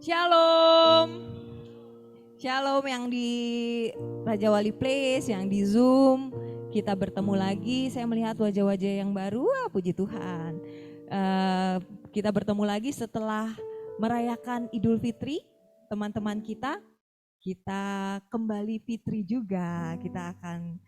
Shalom. Shalom yang di Raja Wali Place, yang di Zoom. Kita bertemu lagi, saya melihat wajah-wajah yang baru, puji Tuhan. Kita bertemu lagi setelah merayakan Idul Fitri, teman-teman kita kembali fitri juga. Kita akan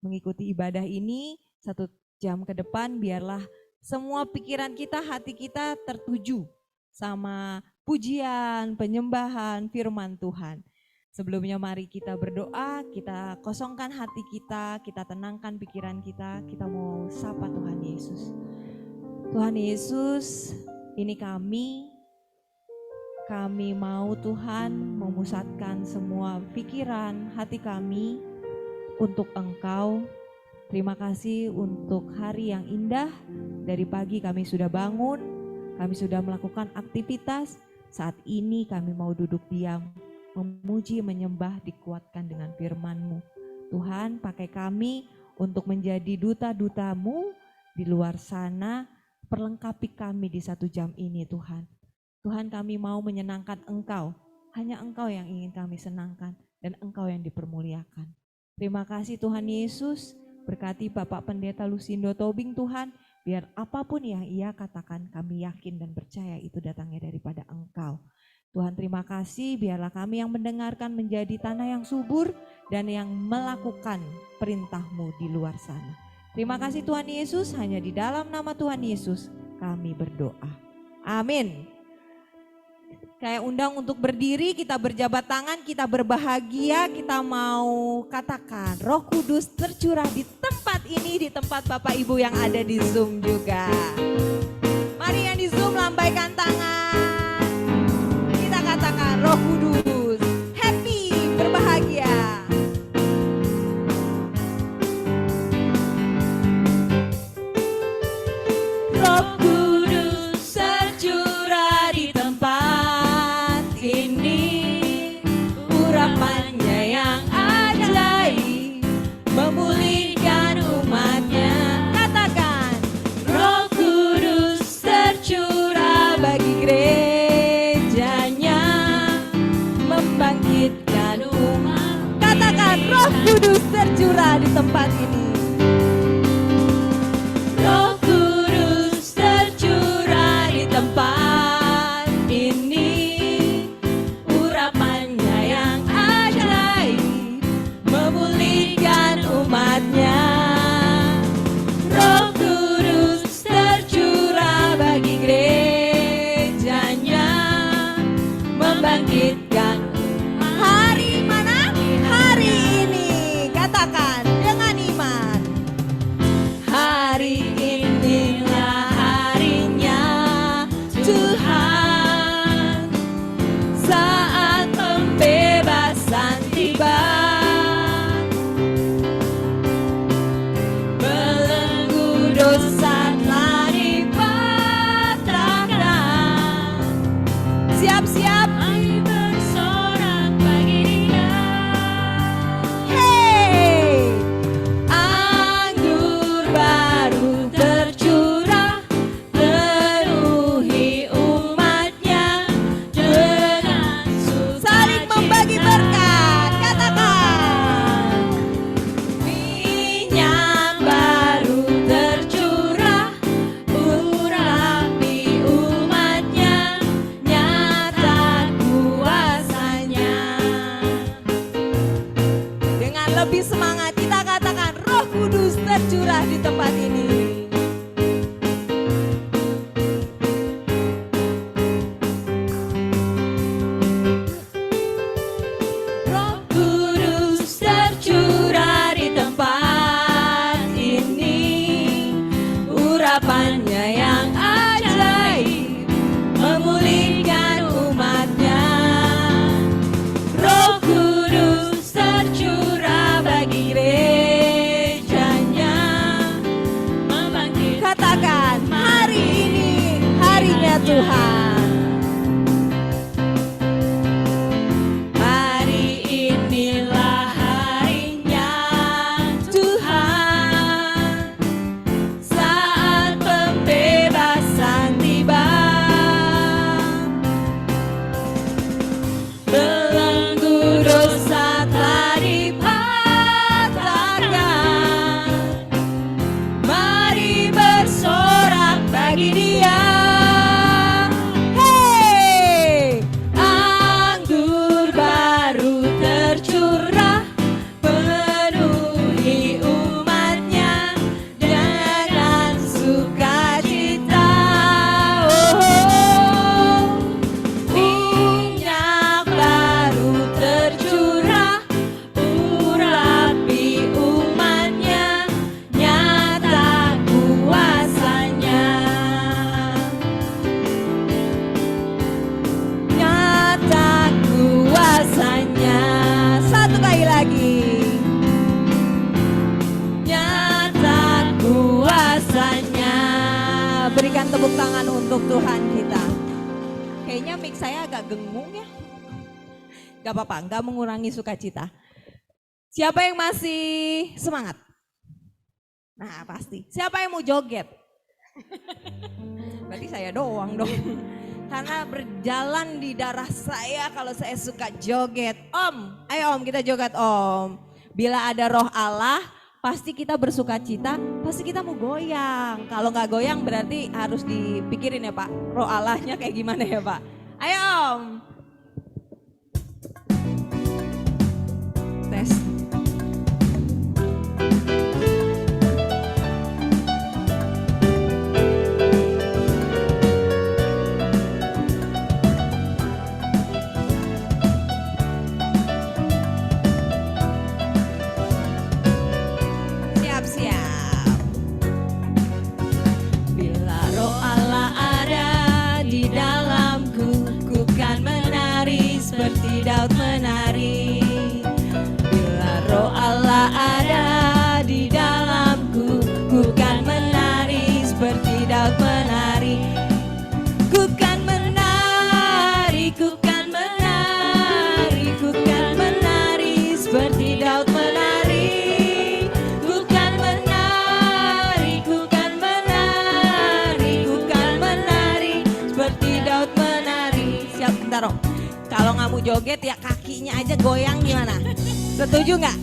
mengikuti ibadah ini 1 jam ke depan, biarlah semua pikiran kita, hati kita tertuju sama pujian, penyembahan, firman Tuhan. Sebelumnya mari kita berdoa, kita kosongkan hati kita tenangkan pikiran kita mau sapa Tuhan Yesus. Tuhan Yesus, ini kami mau Tuhan memusatkan semua pikiran, hati kami untuk Engkau. Terima kasih untuk hari yang indah, dari pagi kami sudah bangun, kami sudah melakukan aktivitas. Saat ini kami mau duduk diam, memuji, menyembah, dikuatkan dengan firman-Mu. Tuhan, pakai kami untuk menjadi duta-duta-Mu di luar sana, perlengkapi kami di 1 jam ini Tuhan. Tuhan, kami mau menyenangkan Engkau, hanya Engkau yang ingin kami senangkan dan Engkau yang dipermuliakan. Terima kasih Tuhan Yesus, berkati Bapak Pendeta Lusindo Tobing Tuhan, biar apapun yang ia katakan kami yakin dan percaya itu datangnya daripada Engkau. Tuhan terima kasih, biarlah kami yang mendengarkan menjadi tanah yang subur dan yang melakukan perintah-Mu di luar sana. Terima kasih Tuhan Yesus, hanya di dalam nama Tuhan Yesus kami berdoa. Amin. Saya undang untuk berdiri, kita berjabat tangan, kita berbahagia, kita mau katakan Roh Kudus tercurah di tempat ini, di tempat Bapak Ibu yang ada di Zoom juga. Mari yang di Zoom lambaikan tangan, kita katakan Roh Kudus, happy, berbahagia. Roh Kudus tercurah di tempat urapannya yang ajaib, memulihkan umatnya. Katakan, Roh Kudus tercurah bagi gerejanya, membangkitkan umat. Katakan, Roh Kudus tercurah di tempat ini. Roh Kudus tercurah di tempat ini. Umatnya, Roh Kudus tercurah bagi gerejanya, membangkitkan hari mana? Hari ini, katakan dengan iman. Hari inilah harinya Tuhan, saat pembebasan tiba. Dosa telah dipatahkan, siap-siap bersorak bagi Dia. Hey, anggur baru tercurah, penuhi umatnya dengan sukacita. Saling membagi berkat, katakan. Minyak baru tercurah, urapi umatnya, nyata kuasanya. Dengan lebih semangat kita katakan, Roh Kudus tercurah di tempat ini. Roh Kudus tercurah di tempat ini, urapannya yang ajaib, memulihkan umatnya. Roh Kudus tercurah bagi gerejanya, membangkitkan. Katakan, hari ini harinya Tuhan. Hari inilah harinya Tuhan, saat pembebasan tiba. bagi Dia. Hey, anggur baru tercurah penuhi umatnya dengan sukacita. Oh, minyak baru tercurah urapi umatnya, nyata kuasanya, nyata kuasanya. Satu kali lagi, nyata kuasanya. Berikan tepuk tangan untuk Tuhan kita. Kayaknya mic saya agak gengung ya. Gak apa-apa, gak mengurangi sukacita. Siapa yang masih semangat? Nah pasti. Siapa yang mau joget? Berarti saya doang dong. Karena berjalan di darah saya kalau saya suka joget. Om, ayo Om kita joget Om. Bila ada roh Allah, pasti kita bersukacita, pasti kita mau goyang. Kalau nggak goyang berarti harus dipikirin ya Pak. Roh Allahnya kayak gimana ya Pak? Ayo Om. Tes. Siap-siap. Bila roh Allah ada di dalamku, ku kan menari seperti Daud menari. Bila roh Allah ada di dalamku, ku kan menari seperti Daud menari. Ku kan menari, ku kan menari, ku kan menari seperti Daud menari. Ku kan menari, ku kan menari, ku kan menari seperti Daud menari. Siap, bentar Om. Kalau nggak mau joget ya kakinya aja goyang gimana? Setuju nggak?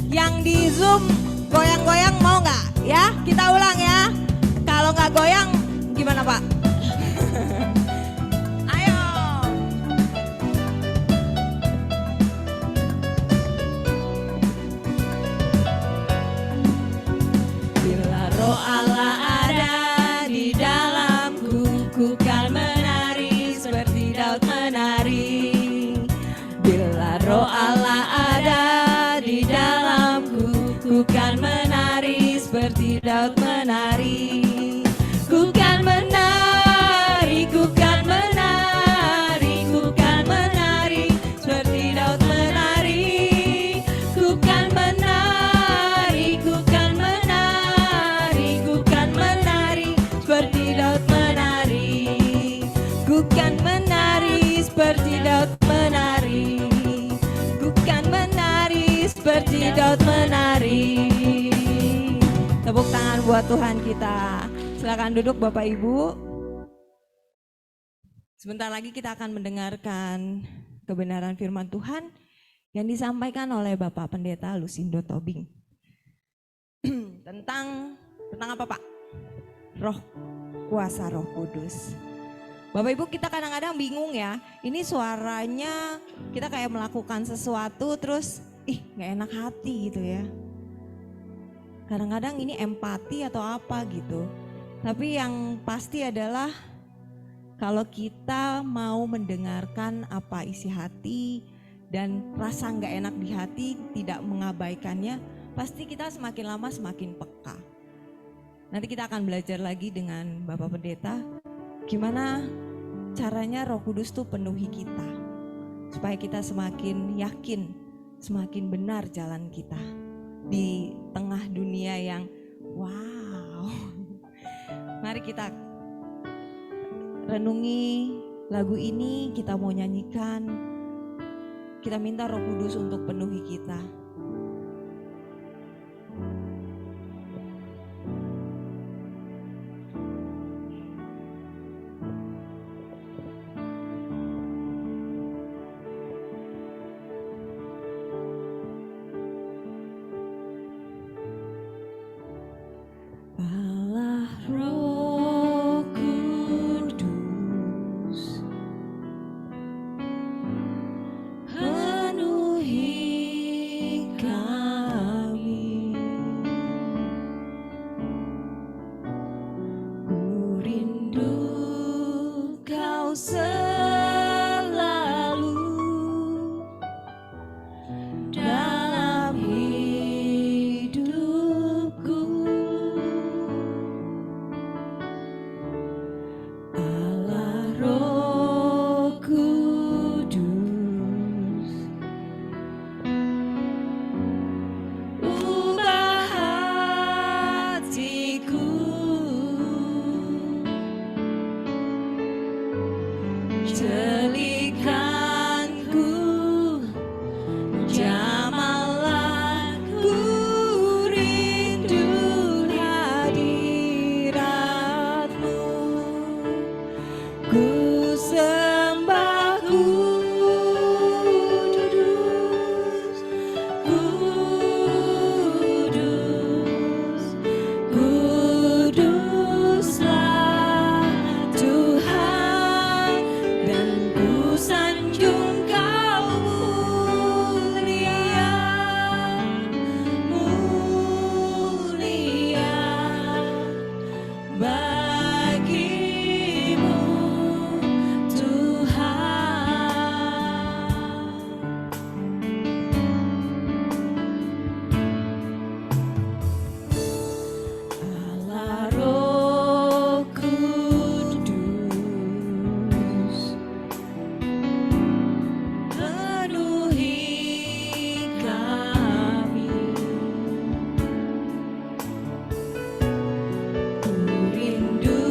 Yang di Zoom goyang-goyang mau nggak? Ya, kita ulang ya. Kalau nggak goyang gimana Pak? Ayo. Bila roh Allah ada di dalamku, ku kan menari seperti Daud menari. Bila roh Allah ada di dalamku, ku kan menari seperti Daud menari. Ku kan menari, ku kan menari, ku kan menari seperti Daud menari. Ku kan menari, ku kan menari, ku kan menari seperti Daud menari. Ku kan menari seperti Daud menari. Ku kan menari seperti Daud menari. Tepuk tangan buat Tuhan kita. Silakan duduk Bapak Ibu. Sebentar lagi kita akan mendengarkan kebenaran firman Tuhan yang disampaikan oleh Bapak Pendeta Lusindo Tobing. tentang apa Pak? Roh, kuasa Roh Kudus. Bapak Ibu kita kadang-kadang bingung ya, ini suaranya kita kayak melakukan sesuatu terus gak enak hati gitu ya. Kadang-kadang ini empati atau apa gitu. Tapi yang pasti adalah kalau kita mau mendengarkan apa isi hati dan rasa gak enak di hati tidak mengabaikannya, pasti kita semakin lama semakin peka. Nanti kita akan belajar lagi dengan Bapak Pendeta gimana caranya Roh Kudus tuh penuhi kita supaya kita semakin yakin, semakin benar jalan kita di tengah dunia yang wow. Mari kita renungi lagu ini, kita mau nyanyikan, kita minta Roh Kudus untuk penuhi kita. Allah Roh Telikanku, jamalanku, rindu hadiratmu. Ku sembah kudus, kudus, kuduslah Tuhan, dan ku sanjung Kau mulia, mulia bagimu Allah Roh Kudus, penuhi kami. Ku rindu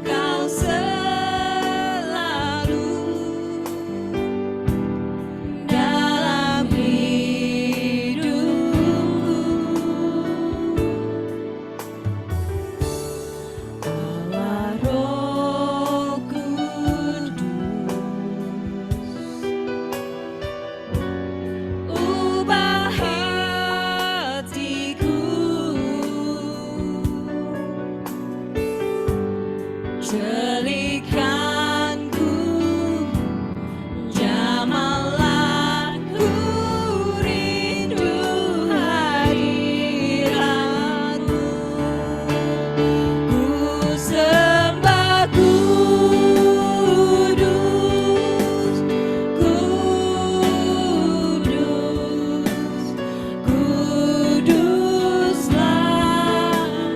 Kau selalu dalam hidupku. Allah Roh Kudus, ubah hatiku, telikanku, jamalanku, rindu hadiratmu. Ku sembah kudus, kudus, kuduslah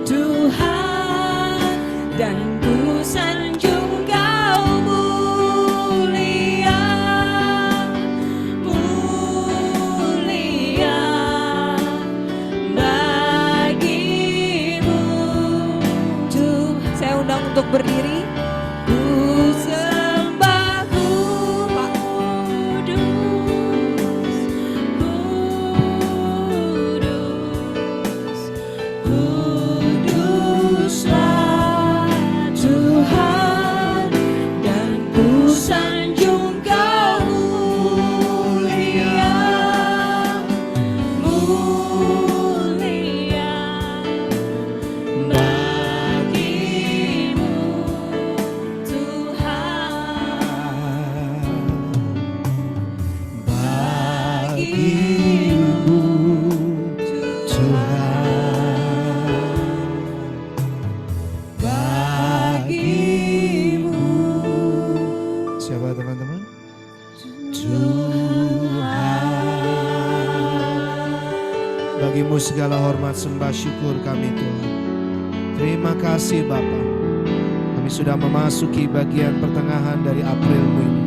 Tuhan, dan ku sanjung Kau mulia, mulia bagimu Tuhan. Saya undang untuk berdiri. Ku sembah kudus, kudus, kuduslah Tuhan, dan ku sanjung Kau mulia, mulia bagimu Tuhan, bagimu Tuhan, bagimu siapa teman-teman? Bagimu segala hormat, sembah, syukur kami Tuhan. Terima kasih Bapa. Kami sudah memasuki bagian pertengahan dari Aprilmu ini.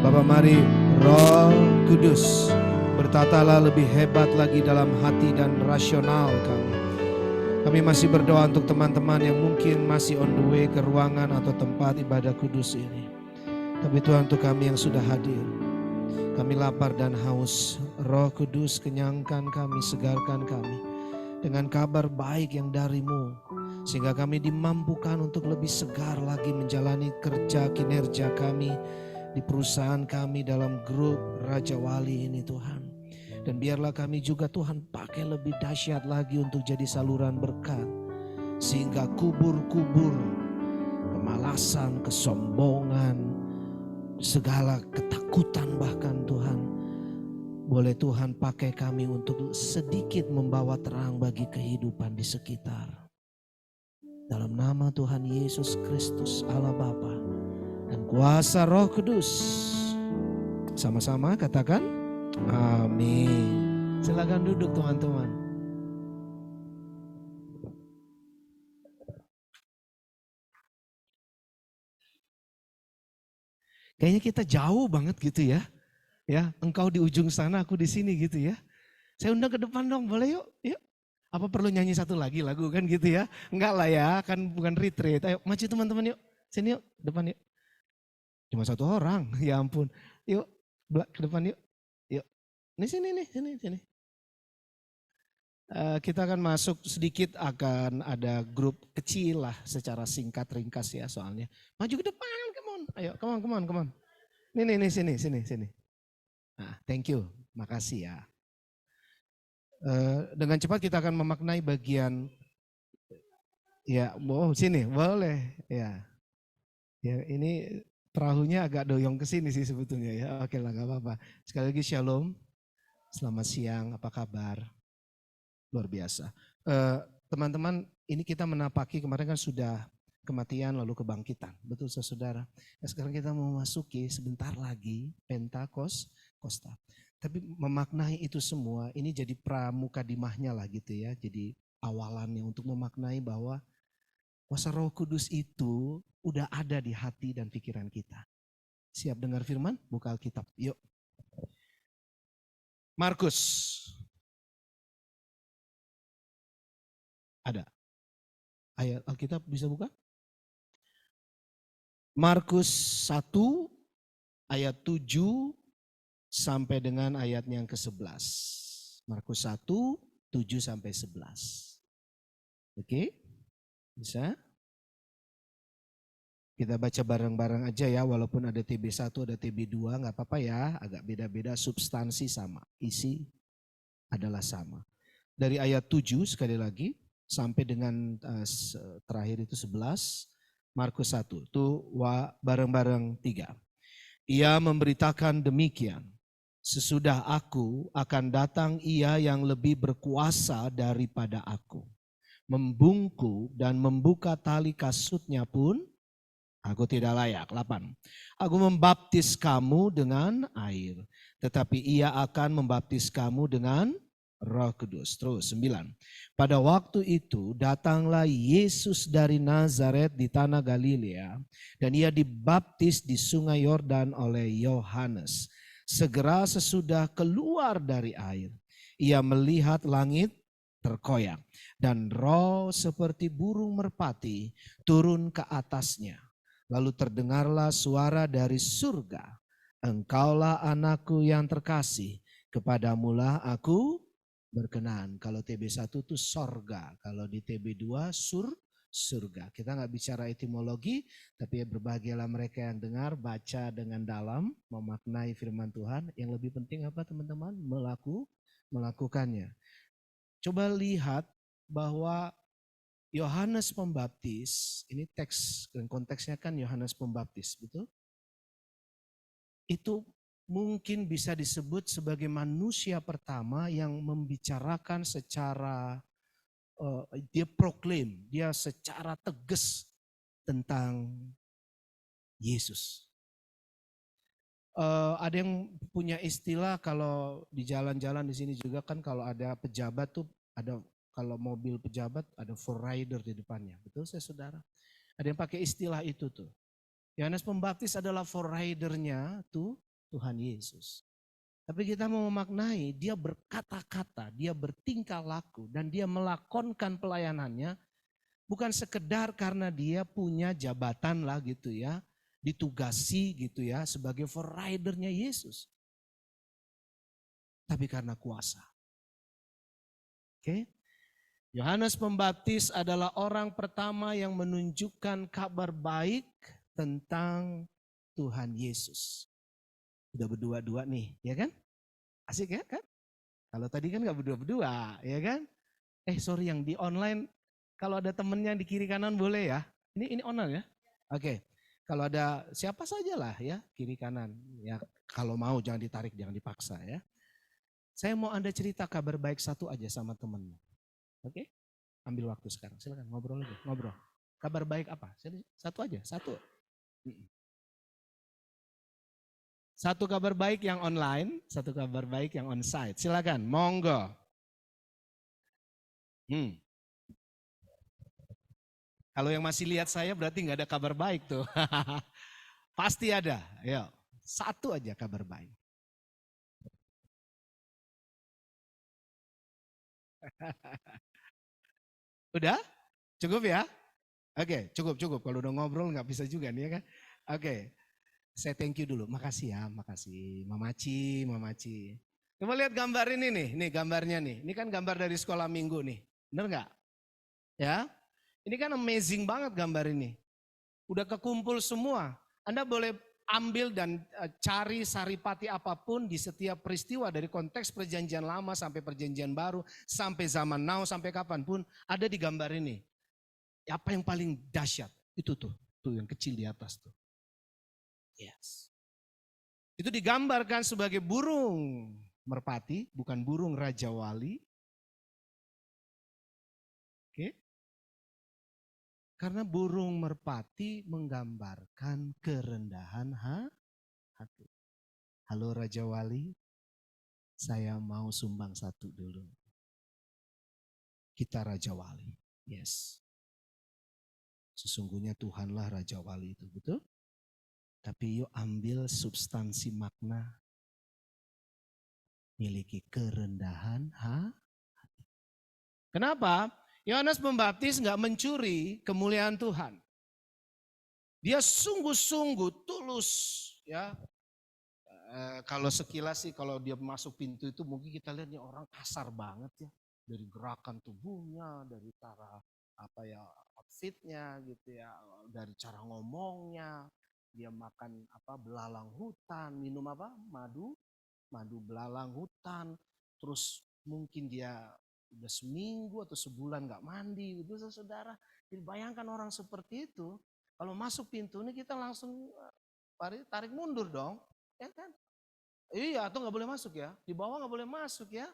Bapa, mari Roh Kudus bertatalah lebih hebat lagi dalam hati dan rasional kami. Kami masih berdoa untuk teman-teman yang mungkin masih on the way ke ruangan atau tempat ibadah kudus ini. Tapi Tuhan, untuk kami yang sudah hadir, kami lapar dan haus. Roh Kudus, kenyangkan kami, segarkan kami dengan kabar baik yang dari-Mu, sehingga kami dimampukan untuk lebih segar lagi menjalani kerja kinerja kami di perusahaan kami dalam grup Raja Wali ini Tuhan. Dan biarlah kami juga Tuhan pakai lebih dahsyat lagi untuk jadi saluran berkat, sehingga kubur-kubur kemalasan, kesombongan, segala ketakutan bahkan Tuhan, boleh Tuhan pakai kami untuk sedikit membawa terang bagi kehidupan di sekitar. Dalam nama Tuhan Yesus Kristus Allah Bapa dan kuasa Roh Kudus, sama-sama katakan amin. Silakan duduk teman-teman. Kayaknya kita jauh banget gitu ya. Ya, engkau di ujung sana, aku di sini gitu ya. Saya undang ke depan dong, boleh yuk? Yuk. Apa perlu nyanyi satu lagi lagu kan gitu ya? Enggak lah ya, kan bukan retreat. Ayo maju teman-teman yuk. Sini yuk, depan yuk. Cuma satu orang, ya ampun. Yuk, ke depan yuk. Yuk. Ini sini nih, sini. Kita akan masuk sedikit, akan ada grup kecil lah secara singkat ringkas ya soalnya. Maju ke depan, come on. Ayo, come on. Nih, sini. Nah, thank you, makasih ya. Dengan cepat kita akan memaknai bagian, ya, sini, boleh, ya. Ya, ini perahunya agak doyong ke sini sih sebetulnya ya. Oke lah, gak apa-apa. Sekali lagi shalom, selamat siang, apa kabar? Luar biasa. Teman-teman, ini kita menapaki, kemarin kan sudah kematian lalu kebangkitan. Betul saudara. Nah, sekarang kita mau masuki sebentar lagi Kosta. Tapi memaknai itu semua, ini jadi pramukadimahnya lah gitu ya. Jadi awalannya untuk memaknai bahwa kuasa Roh Kudus itu udah ada di hati dan pikiran kita. Siap dengar firman? Buka Alkitab. Yuk. Markus. Ada. Ayat Alkitab bisa buka? Markus 1 ayat 7 sampai dengan ayatnya yang ke-11. Markus 1, 7 sampai 11. Oke? Bisa? Kita baca bareng-bareng aja ya, walaupun ada TB1, ada TB2, nggak apa-apa ya, agak beda-beda, substansi sama, isi adalah sama. Dari ayat 7 sekali lagi, sampai dengan terakhir itu 11, Markus 1, itu bareng-bareng 3. Ia memberitakan demikian, sesudah aku akan datang ia yang lebih berkuasa daripada aku. Membungkuk dan membuka tali kasutnya pun aku tidak layak. 8. Aku membaptis kamu dengan air, tetapi ia akan membaptis kamu dengan Roh Kudus. Terus 9. Pada waktu itu datanglah Yesus dari Nazaret di tanah Galilea dan ia dibaptis di sungai Yordan oleh Yohanes. Segera sesudah keluar dari air, ia melihat langit terkoyak dan roh seperti burung merpati turun ke atasnya. Lalu terdengarlah suara dari surga, engkaulah anakku yang terkasih, kepadamulah aku berkenan. Kalau TB1 itu sorga, kalau di TB2 surga. Kita nggak bicara etimologi, tapi berbahagialah mereka yang dengar, baca dengan dalam, memaknai firman Tuhan. Yang lebih penting apa teman-teman? Melakukannya. Coba lihat bahwa Yohanes Pembaptis, ini teks dan konteksnya kan Yohanes Pembaptis, betul? Itu mungkin bisa disebut sebagai manusia pertama yang membicarakan secara, dia proklaim, dia secara tegas tentang Yesus. Ada yang punya istilah kalau di jalan-jalan di sini juga kan kalau ada pejabat tuh ada, kalau mobil pejabat ada for rider di depannya, betul saya saudara? Ada yang pakai istilah itu tuh. Yohanes Pembaptis adalah for ridernya tuh Tuhan Yesus. Tapi kita mau memaknai dia berkata-kata, dia bertingkah laku dan dia melakonkan pelayanannya bukan sekedar karena dia punya jabatan lah gitu ya, ditugasi gitu ya sebagai for ridernya Yesus. Tapi karena kuasa. Oke? Yohanes Pembaptis adalah orang pertama yang menunjukkan kabar baik tentang Tuhan Yesus. Udah berdua-dua nih, ya kan? Asik ya kan? Kalau tadi kan gak berdua-berdua, ya kan? Sorry yang di online, kalau ada temennya di kiri kanan boleh ya? Ini online ya? Oke. Kalau ada siapa saja lah ya, kiri kanan. Ya kalau mau jangan ditarik, jangan dipaksa ya. Saya mau Anda cerita kabar baik satu aja sama temenmu. Oke? Ambil waktu sekarang, silakan ngobrol aja, ngobrol. Kabar baik apa? Satu aja, satu. Satu kabar baik yang online, satu kabar baik yang onsite. Silakan, monggo. Kalau yang masih lihat saya berarti nggak ada kabar baik tuh. Pasti ada. Ayo, satu aja kabar baik. Udah? Cukup ya? Oke, cukup. Kalau udah ngobrol nggak bisa juga nih ya kan? Oke. Saya thank you dulu. Makasih ya, makasih. Mamaci, Mamaci. Coba lihat gambar ini nih. Nih gambarnya nih. Ini kan gambar dari sekolah minggu nih. Bener nggak? Ya. Ini kan amazing banget gambar ini. Udah kekumpul semua. Anda boleh ambil dan cari saripati apapun di setiap peristiwa dari konteks perjanjian lama sampai perjanjian baru, sampai zaman now, sampai kapanpun ada di gambar ini. Apa yang paling dahsyat? Itu tuh yang kecil di atas tuh. Yes. Itu digambarkan sebagai burung merpati, bukan burung Raja Wali. Oke. Karena burung merpati menggambarkan kerendahan hati. Halo Raja Wali, saya mau sumbang satu dulu. Kita Raja Wali. Yes. Sesungguhnya Tuhanlah Raja Wali itu, betul? Tapi yuk ambil substansi makna. Miliki kerendahan hati. Kenapa? Yohanes Pembaptis nggak mencuri kemuliaan Tuhan. Dia sungguh-sungguh tulus, ya. Kalau sekilas sih kalau dia masuk pintu itu mungkin kita lihat nih orang kasar banget ya. Dari gerakan tubuhnya, dari cara outfitnya gitu ya, dari cara ngomongnya. Dia makan belalang hutan, minum madu belalang hutan, terus mungkin dia udah seminggu atau sebulan nggak mandi, gitu saudara. Jadi bayangkan orang seperti itu, kalau masuk pintu ini kita langsung tarik mundur dong, ya kan? Iya, atau nggak boleh masuk ya, di bawah nggak boleh masuk ya.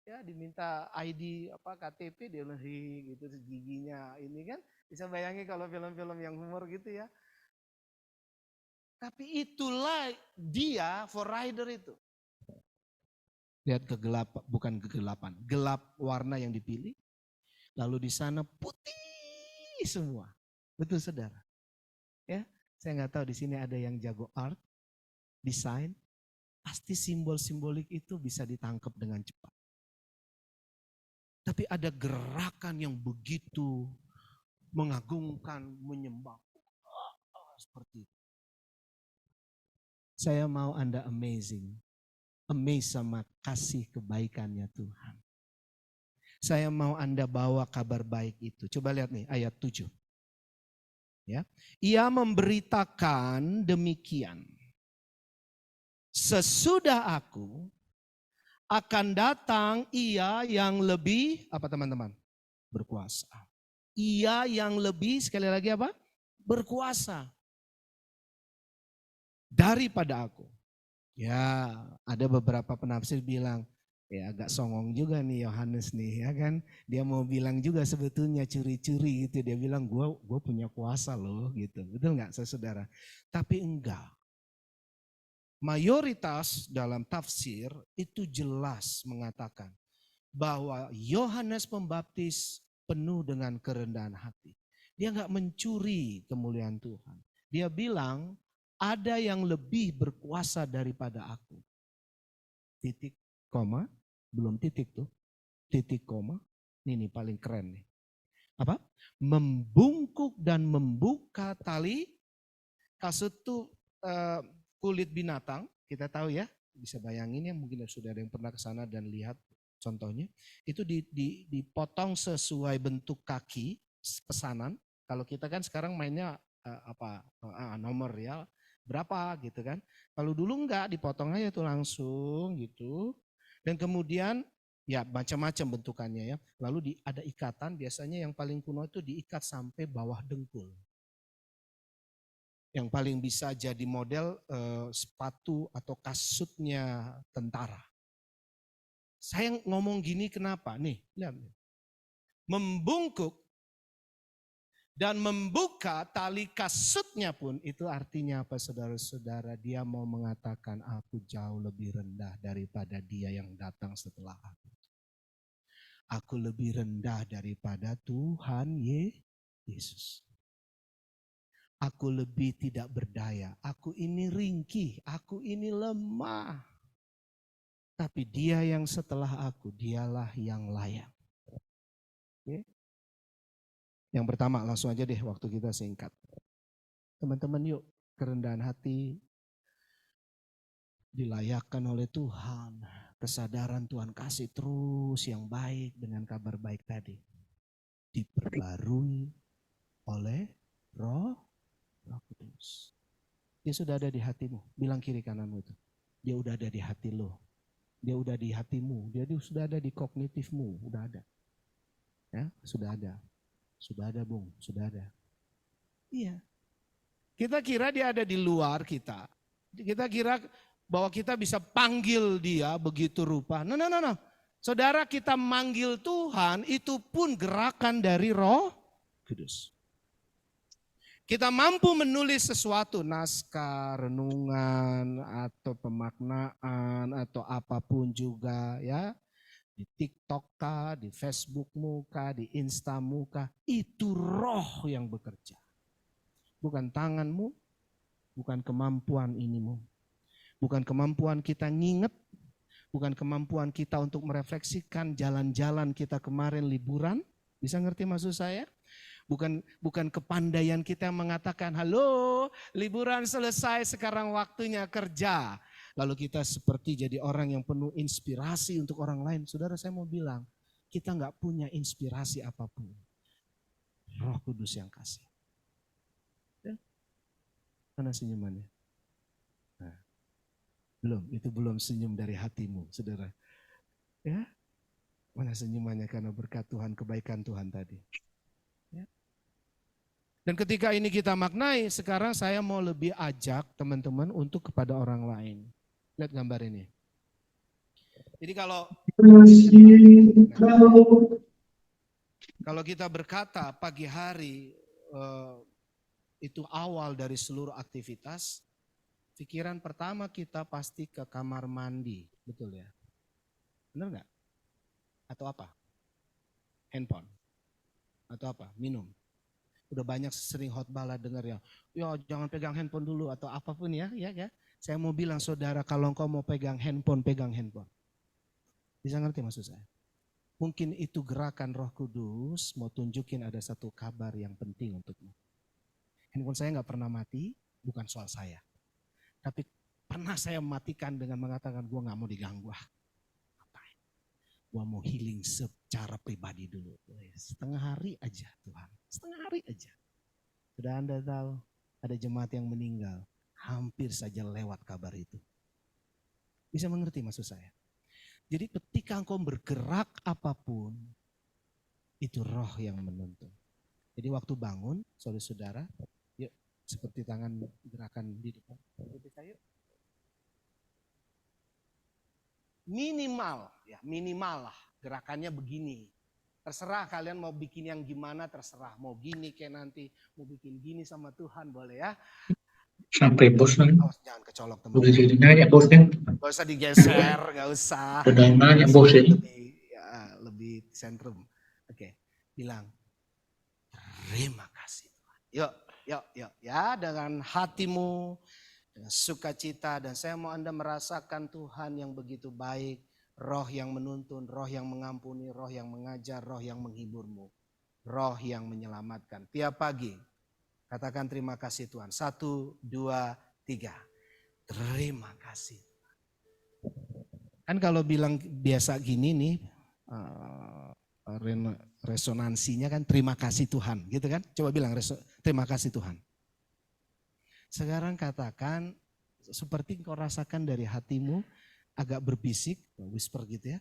Ya diminta ID KTP dia lari gitu giginya ini kan bisa bayangin kalau film-film yang humor gitu ya. Tapi itulah dia for rider itu. Lihat kegelapan, bukan kegelapan, gelap warna yang dipilih. Lalu di sana putih semua. Betul saudara? Ya, saya nggak tahu di sini ada yang jago art, desain. Pasti simbol-simbolik itu bisa ditangkap dengan cepat. Tapi ada gerakan yang begitu mengagumkan, menyembah. Seperti itu. Saya mau Anda amazed sama kasih kebaikannya Tuhan. Saya mau Anda bawa kabar baik itu. Coba lihat nih ayat 7. Ya. Ia memberitakan demikian. Sesudah aku akan datang ia yang lebih teman-teman? Berkuasa. Ia yang lebih sekali lagi berkuasa daripada aku. Ya, ada beberapa penafsir bilang, ya agak songong juga nih Yohanes nih ya kan. Dia mau bilang juga sebetulnya curi-curi gitu. Dia bilang gue punya kuasa loh gitu. Betul nggak saudara? Tapi enggak. Mayoritas dalam tafsir itu jelas mengatakan bahwa Yohanes Pembaptis penuh dengan kerendahan hati. Dia nggak mencuri kemuliaan Tuhan. Dia bilang ada yang lebih berkuasa daripada aku. Titik, koma, belum titik tuh. Titik, koma, ini paling keren nih. Membungkuk dan membuka tali. Kasut tuh kulit binatang, kita tahu ya. Bisa bayangin ya, mungkin sudah ada yang pernah ke sana dan lihat contohnya. Itu dipotong sesuai bentuk kaki pesanan. Kalau kita kan sekarang mainnya nomor ya. Berapa gitu kan. Kalau dulu enggak dipotong aja tuh langsung gitu. Dan kemudian ya macam-macam bentukannya ya. Lalu ada ikatan, biasanya yang paling kuno itu diikat sampai bawah dengkul. Yang paling bisa jadi model sepatu atau kasutnya tentara. Saya ngomong gini kenapa? Nih, lihat. Membungkuk dan membuka tali kasutnya pun itu artinya apa saudara-saudara? Dia mau mengatakan aku jauh lebih rendah daripada dia yang datang setelah aku. Aku lebih rendah daripada Tuhan Yesus. Aku lebih tidak berdaya. Aku ini ringkih, aku ini lemah. Tapi dia yang setelah aku, dialah yang layak. Oke. Yang pertama langsung aja deh waktu kita singkat. Teman-teman yuk kerendahan hati dilayakkan oleh Tuhan. Kesadaran Tuhan kasih terus yang baik dengan kabar baik tadi. Diperbarui oleh Roh Kudus. Dia sudah ada di hatimu. Bilang kiri kananmu itu. Dia udah ada di hati lo. Dia udah di hatimu. Dia sudah ada di kognitifmu. Udah ada. Ya, sudah ada. Sudah ada, Bung. Sudah ada. Iya. Kita kira dia ada di luar kita. Kita kira bahwa kita bisa panggil dia begitu rupa. No. Saudara, kita manggil Tuhan itu pun gerakan dari Roh Kudus. Kita mampu menulis sesuatu, naskah, renungan, atau pemaknaan, atau apapun juga ya. Di TikTok kah, di Facebook-mu kah, di Insta-mu kah, itu Roh yang bekerja. Bukan tanganmu, bukan kemampuan inimu. Bukan kemampuan kita nginget, bukan kemampuan kita untuk merefleksikan jalan-jalan kita kemarin liburan. Bisa ngerti maksud saya? Bukan kepandaian kita yang mengatakan, halo liburan selesai sekarang waktunya kerja. Lalu kita seperti jadi orang yang penuh inspirasi untuk orang lain. Saudara, saya mau bilang, kita gak punya inspirasi apapun. Roh Kudus yang kasih. Ya? Mana senyumannya? Nah, itu belum senyum dari hatimu, saudara. Ya, mana senyumannya karena berkat Tuhan, kebaikan Tuhan tadi. Ya. Dan ketika ini kita maknai, sekarang saya mau lebih ajak teman-teman untuk kepada orang lain. Lihat gambar ini. Jadi kalau kita berkata pagi hari itu awal dari seluruh aktivitas, pikiran pertama kita pasti ke kamar mandi, betul ya? Benar nggak? Atau apa? Handphone? Atau apa? Minum? Udah banyak sering khotbah lah dengar ya jangan pegang handphone dulu atau apapun ya. Saya mau bilang saudara, kalau engkau mau pegang handphone, pegang handphone. Bisa ngerti maksud saya? Mungkin itu gerakan Roh Kudus mau tunjukin ada satu kabar yang penting untukmu. Handphone saya gak pernah mati, bukan soal saya. Tapi pernah saya mematikan dengan mengatakan gue gak mau diganggu. Ngapain? Gue mau healing secara pribadi dulu. Setengah hari aja Tuhan. Setengah hari aja. Sudah Anda tahu ada jemaat yang meninggal. Hampir saja lewat kabar itu. Bisa mengerti maksud saya? Jadi ketika engkau bergerak apapun, itu Roh yang menuntun. Jadi waktu bangun, saudara-saudara, yuk seperti tangan gerakan di depan. Minimal lah gerakannya begini. Terserah kalian mau bikin yang gimana, terserah. Mau gini kayak nanti, mau bikin gini sama Tuhan boleh ya. Sampai bosan. Jangan kecolok teman. Udah jadi nanya bosnya. Gak usah digeser, gak usah. Udah nanya bosnya. Lebih sentrum. Oke, bilang terima kasih Tuhan. Yuk ya, dengan hatimu, dengan sukacita, dan saya mau Anda merasakan Tuhan yang begitu baik. Roh yang menuntun, roh yang mengampuni, roh yang mengajar, roh yang menghiburmu. Roh yang menyelamatkan. Tiap pagi katakan terima kasih Tuhan. 1, 2, 3. Terima kasih. Kan kalau bilang biasa gini nih, resonansinya kan terima kasih Tuhan. Gitu kan? Coba bilang terima kasih Tuhan. Sekarang katakan seperti kau rasakan dari hatimu, agak berbisik, whisper gitu ya.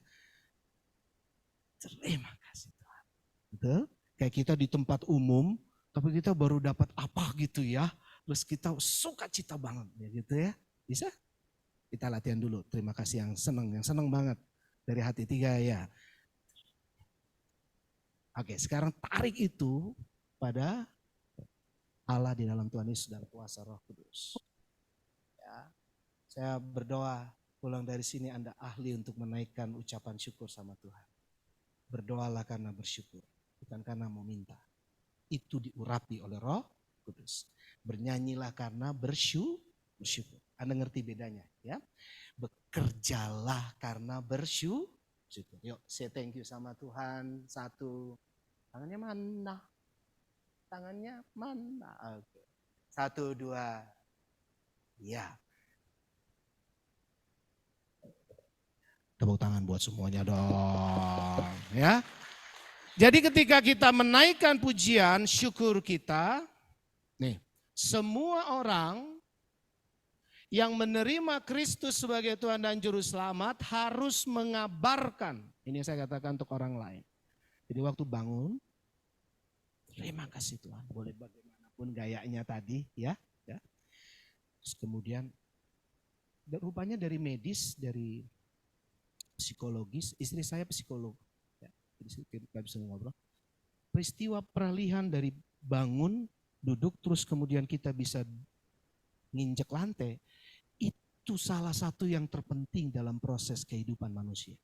Terima kasih Tuhan. Betul? Kayak kita di tempat umum, tapi kita baru dapat apa gitu ya. Terus kita sukacita banget ya gitu ya. Bisa? Kita latihan dulu. Terima kasih yang senang banget. Dari hati 3 ya. Oke, sekarang tarik itu pada Allah di dalam Tuhan Yesus dan kuasa Roh Kudus. Ya. Saya berdoa pulang dari sini Anda ahli untuk menaikkan ucapan syukur sama Tuhan. Berdoalah karena bersyukur, bukan karena mau minta. Itu diurapi oleh Roh Kudus. Bernyanyilah karena bersyukur. Anda ngerti bedanya ya? Bekerjalah karena bersyukur. Yuk, say thank you sama Tuhan. 1. Tangannya mana? Tangannya mana? Oke. 1, 2. Ya. Tepuk tangan buat semuanya dong. Ya. Jadi ketika kita menaikkan pujian, syukur kita, nih, semua orang yang menerima Kristus sebagai Tuhan dan Juru Selamat harus mengabarkan. Ini saya katakan untuk orang lain. Jadi waktu bangun, terima kasih Tuhan. Boleh bagaimanapun gayanya tadi ya. Terus kemudian rupanya dari medis, dari psikologis, istri saya psikolog. Ya, jadi kita bisa ngobrol. Peristiwa peralihan dari bangun, duduk, terus kemudian kita bisa nginjek lantai, itu salah satu yang terpenting dalam proses kehidupan manusia.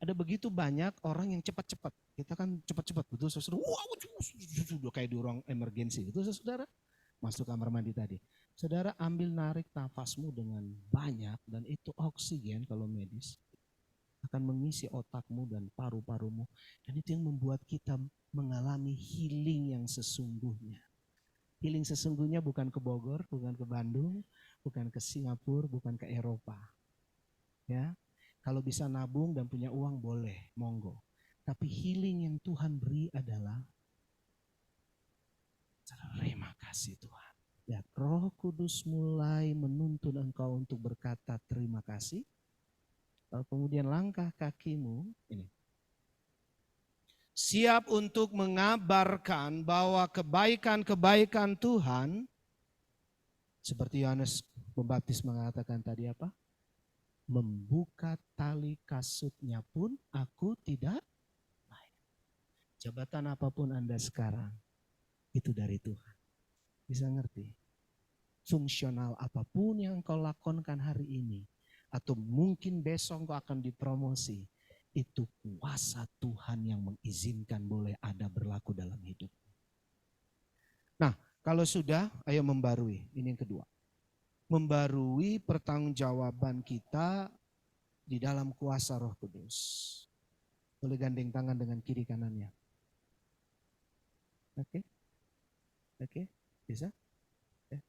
Ada begitu banyak orang yang cepat-cepat. Kita kan cepat-cepat, betul saudara. Wow, sudah kayak di ruang emergensi, betul saudara. Masuk kamar mandi tadi. Saudara ambil narik nafasmu dengan banyak dan itu oksigen kalau medis akan mengisi otakmu dan paru-parumu. Dan itu yang membuat kita mengalami healing yang sesungguhnya. Healing sesungguhnya bukan ke Bogor, bukan ke Bandung, bukan ke Singapura, bukan ke Eropa. Ya, kalau bisa nabung dan punya uang boleh, monggo. Tapi healing yang Tuhan beri adalah terima kasih Tuhan. Ya, Roh Kudus mulai menuntun engkau untuk berkata terima kasih. Lalu kemudian langkah kakimu ini. Siap untuk mengabarkan bahwa kebaikan-kebaikan Tuhan, seperti Yohanes Pembaptis mengatakan tadi apa? Membuka tali kasutnya pun aku tidak layak. Jabatan apapun Anda sekarang, itu dari Tuhan. Bisa ngerti? Fungsional apapun yang engkau lakukan hari ini, atau mungkin besok engkau akan dipromosi, itu kuasa Tuhan yang mengizinkan boleh ada berlaku dalam hidup. Nah, kalau sudah, ayo membarui. Ini yang kedua. Membarui pertanggungjawaban kita di dalam kuasa Roh Kudus. Boleh gandeng tangan dengan kiri kanannya. Oke, bisa?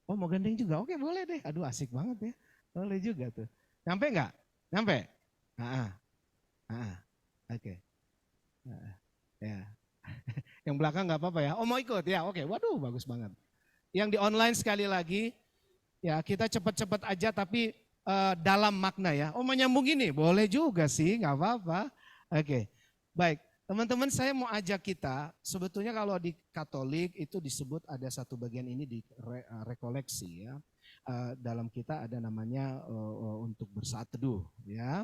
Oh mau gandeng juga? Oke boleh deh. Aduh asik banget ya. Boleh juga tuh. Nyampe nggak? Nyampe? Oke. Ya. Yang belakang nggak apa-apa ya. Oh mau ikut ya? Oke. Waduh bagus banget. Yang di online sekali lagi, ya kita cepat-cepat aja tapi dalam makna ya. Oh menyambung gini? Boleh juga sih, nggak apa-apa. Oke. Baik. Teman-teman saya mau ajak kita, sebetulnya kalau di Katolik itu disebut ada satu bagian ini di rekoleksi ya. Dalam kita ada namanya untuk bersaat teduh ya.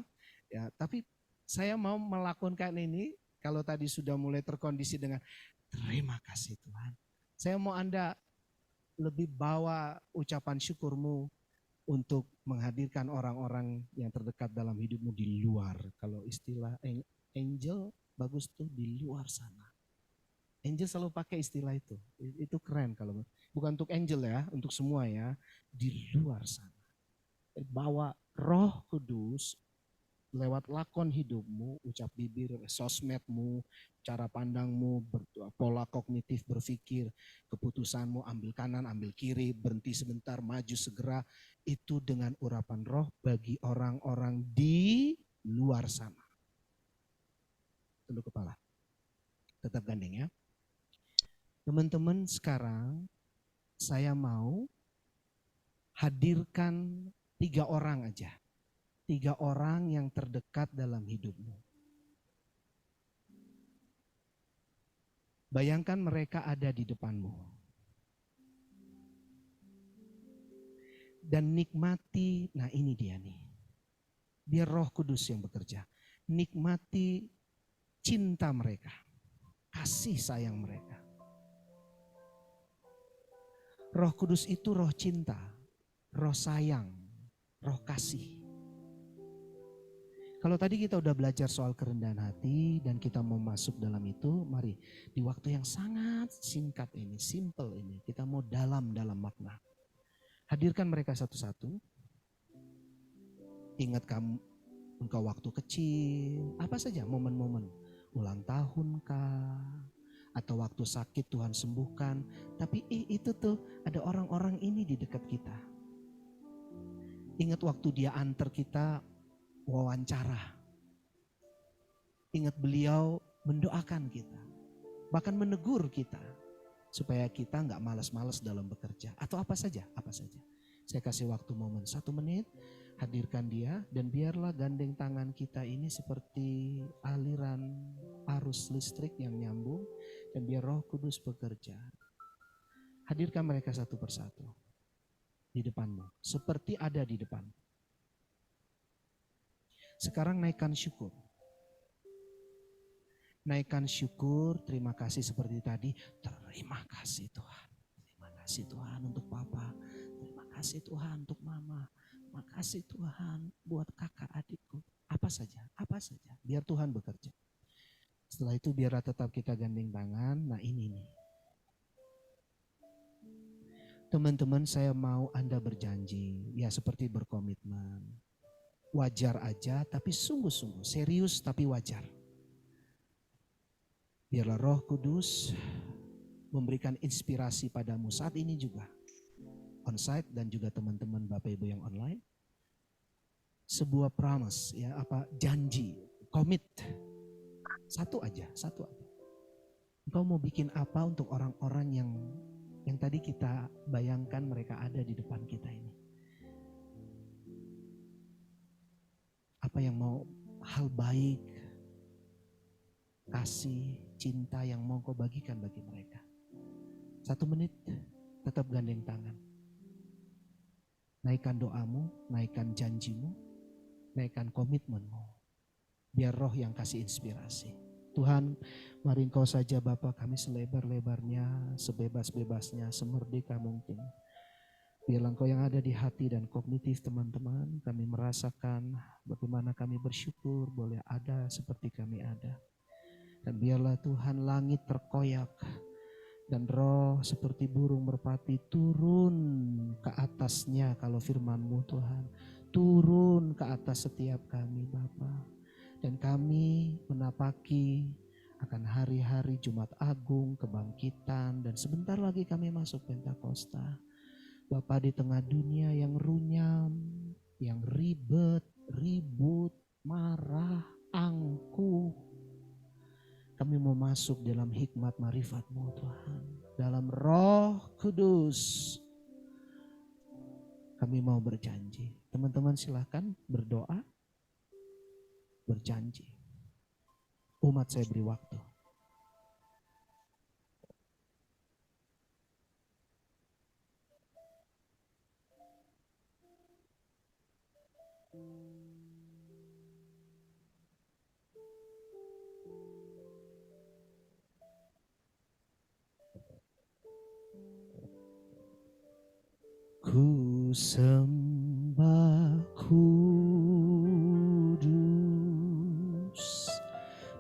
Tapi saya mau melakukan ini kalau tadi sudah mulai terkondisi dengan terima kasih Tuhan. Saya mau Anda lebih bawa ucapan syukurmu untuk menghadirkan orang-orang yang terdekat dalam hidupmu di luar. Kalau istilah angel bagus tuh di luar sana. Angel selalu pakai istilah itu. Itu keren kalau bukan untuk angel ya, untuk semua ya, di luar sana. Bawa Roh Kudus lewat lakon hidupmu, ucap bibir, sosmedmu, cara pandangmu, pola kognitif berpikir, keputusanmu ambil kanan, ambil kiri, berhenti sebentar, maju segera, itu dengan urapan roh bagi orang-orang di luar sana. Tunduk kepala, tetap gandeng ya. Teman-teman sekarang saya mau hadirkan 3 orang aja. 3 orang yang terdekat dalam hidupmu. Bayangkan mereka ada di depanmu. Dan nikmati, nah ini dia nih. Biar Roh Kudus yang bekerja. Nikmati cinta mereka, kasih sayang mereka. Roh Kudus itu roh cinta, roh sayang, roh kasih. Kalau tadi kita udah belajar soal kerendahan hati dan kita mau masuk dalam itu, mari di waktu yang sangat singkat ini, simple ini, kita mau dalam makna. Hadirkan mereka satu-satu. Ingat kamu, engkau waktu kecil, apa saja momen-momen. Ulang tahun kah, atau waktu sakit Tuhan sembuhkan, tapi itu tuh ada orang-orang ini di dekat kita. Ingat waktu dia antar kita wawancara. Ingat beliau mendoakan kita, bahkan menegur kita supaya kita nggak malas-malas dalam bekerja atau apa saja. Saya kasih waktu momen 1 menit, hadirkan dia dan biarlah gandeng tangan kita ini seperti aliran arus listrik yang nyambung dan biar Roh Kudus bekerja. Hadirkan mereka satu persatu di depanmu, seperti ada di depan. Sekarang naikkan syukur. Naikkan syukur, terima kasih seperti tadi. Terima kasih Tuhan. Terima kasih Tuhan untuk Papa. Terima kasih Tuhan untuk Mama. Terima kasih Tuhan buat kakak adikku. Apa saja. Biar Tuhan bekerja. Setelah itu biarlah tetap kita gandeng tangan. Nah ini nih. Teman-teman, saya mau Anda berjanji. Ya seperti berkomitmen. Wajar aja tapi sungguh-sungguh. Serius tapi wajar. Biarlah Roh Kudus memberikan inspirasi padamu saat ini juga. On-site dan juga teman-teman Bapak Ibu yang online. Sebuah promise, ya janji, komit. Satu aja. Engkau mau bikin apa untuk orang-orang yang tadi kita bayangkan mereka ada di depan kita ini. Apa yang mau hal baik, kasih, cinta yang mau kau bagikan bagi mereka. 1 menit, tetap gandeng tangan. Naikkan doamu, naikkan janjimu, naikkan komitmenmu. Biar Roh yang kasih inspirasi. Tuhan, mari Engkau saja Bapa, kami selebar-lebarnya, sebebas-bebasnya, semerdeka mungkin. Biarlah Engkau yang ada di hati dan kognitif teman-teman, kami merasakan bagaimana kami bersyukur boleh ada seperti kami ada. Dan biarlah Tuhan langit terkoyak dan Roh seperti burung merpati turun ke atasnya kalau firman-Mu Tuhan. Turun ke atas setiap kami Bapa. Dan kami menapaki akan hari-hari Jumat Agung, kebangkitan dan sebentar lagi kami masuk Pentakosta. Bapa, di tengah dunia yang runyam, yang ribet, ribut, marah, angkuh. Kami mau masuk dalam hikmat marifat-Mu Tuhan. Dalam Roh Kudus. Kami mau berjanji. Teman-teman silakan berdoa. Berjanji. Umat saya beri waktu. Ku sembah kudus,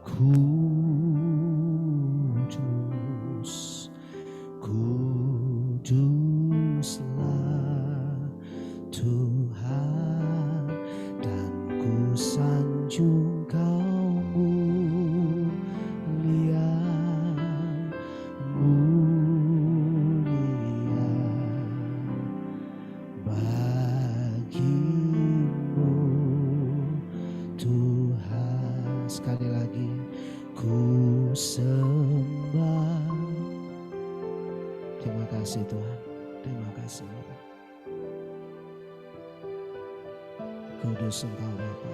kudus, kuduslah Tuhan, dan ku sanjung Kau mulia, bagimu Tuhan. Sekali lagi, ku sembah. Terima kasih Tuhan, terima kasih Bapa. Kudus Engkau Bapa.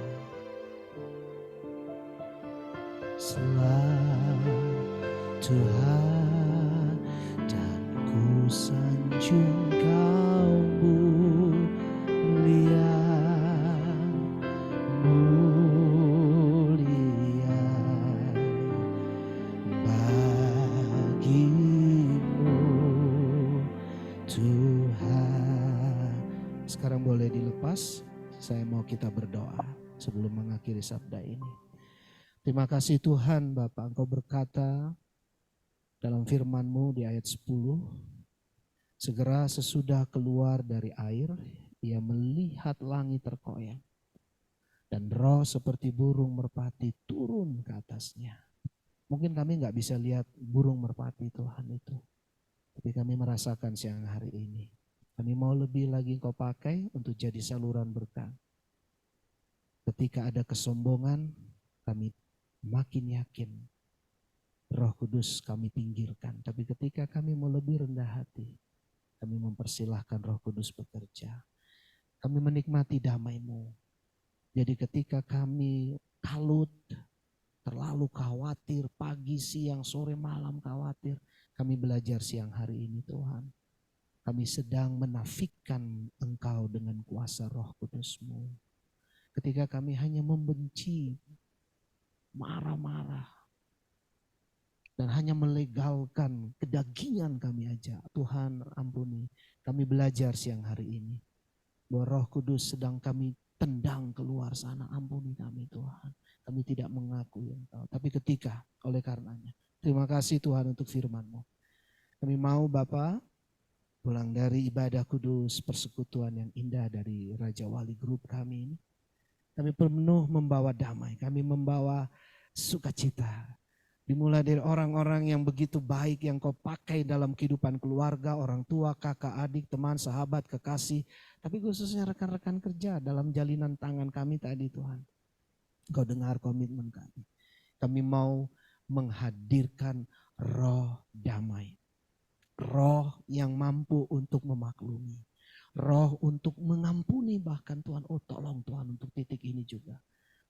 Selalu Tuhan, dan ku sanjung Kau mulia, mulia bagimu Tuhan. Sekarang boleh dilepas. Saya mau kita berdoa sebelum mengakhiri sabda ini. Terima kasih Tuhan Bapa, Engkau berkata dalam firman-Mu di ayat 10, segera sesudah keluar dari air, ia melihat langit terkoyak dan Roh seperti burung merpati turun ke atasnya. Mungkin kami gak bisa lihat burung merpati Tuhan itu, tapi kami merasakan siang hari ini. Kami mau lebih lagi Engkau pakai untuk jadi saluran berkah. Ketika ada kesombongan, kami makin yakin Roh Kudus kami pinggirkan. Tapi ketika kami mau lebih rendah hati, kami mempersilahkan Roh Kudus bekerja. Kami menikmati damai-Mu. Jadi ketika kami kalut, terlalu khawatir, pagi, siang, sore, malam khawatir, kami belajar siang hari ini Tuhan. Kami sedang menafikkan Engkau dengan kuasa Roh Kudus-Mu. Ketika kami hanya membenci, marah-marah, dan hanya melegalkan kedagingan kami aja. Tuhan ampuni, kami belajar siang hari ini. Bahwa Roh Kudus sedang kami tendang keluar sana, ampuni kami Tuhan. Kami tidak mengakui Engkau. Tapi ketika oleh karenanya, terima kasih Tuhan untuk firman-Mu. Kami mau Bapa pulang dari ibadah kudus persekutuan yang indah dari Raja Wali Group kami ini. Kami penuh membawa damai, kami membawa sukacita. Dimulai dari orang-orang yang begitu baik yang Kau pakai dalam kehidupan keluarga, orang tua, kakak, adik, teman, sahabat, kekasih. Tapi khususnya rekan-rekan kerja dalam jalinan tangan kami tadi Tuhan. Kau dengar komitmen kami. Kami mau menghadirkan roh damai. Roh yang mampu untuk memaklumi. Roh untuk mengampuni bahkan Tuhan. Oh tolong Tuhan untuk titik ini juga.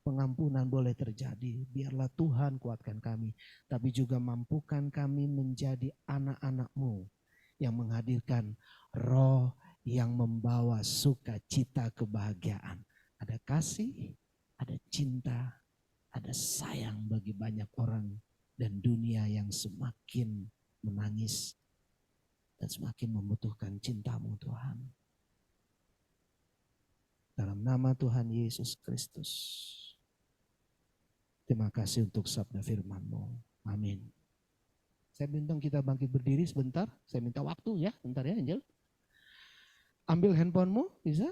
Pengampunan boleh terjadi, biarlah Tuhan kuatkan kami. Tapi juga mampukan kami menjadi anak-anak-Mu yang menghadirkan roh yang membawa sukacita kebahagiaan. Ada kasih, ada cinta, ada sayang bagi banyak orang. Dan dunia yang semakin menangis dan semakin membutuhkan cinta-Mu Tuhan. Dalam nama Tuhan Yesus Kristus. Terima kasih untuk sabda firman-Mu. Amin. Saya minta kita bangkit berdiri sebentar. Saya minta waktu ya, bentar ya Angel. Ambil handphonemu, bisa?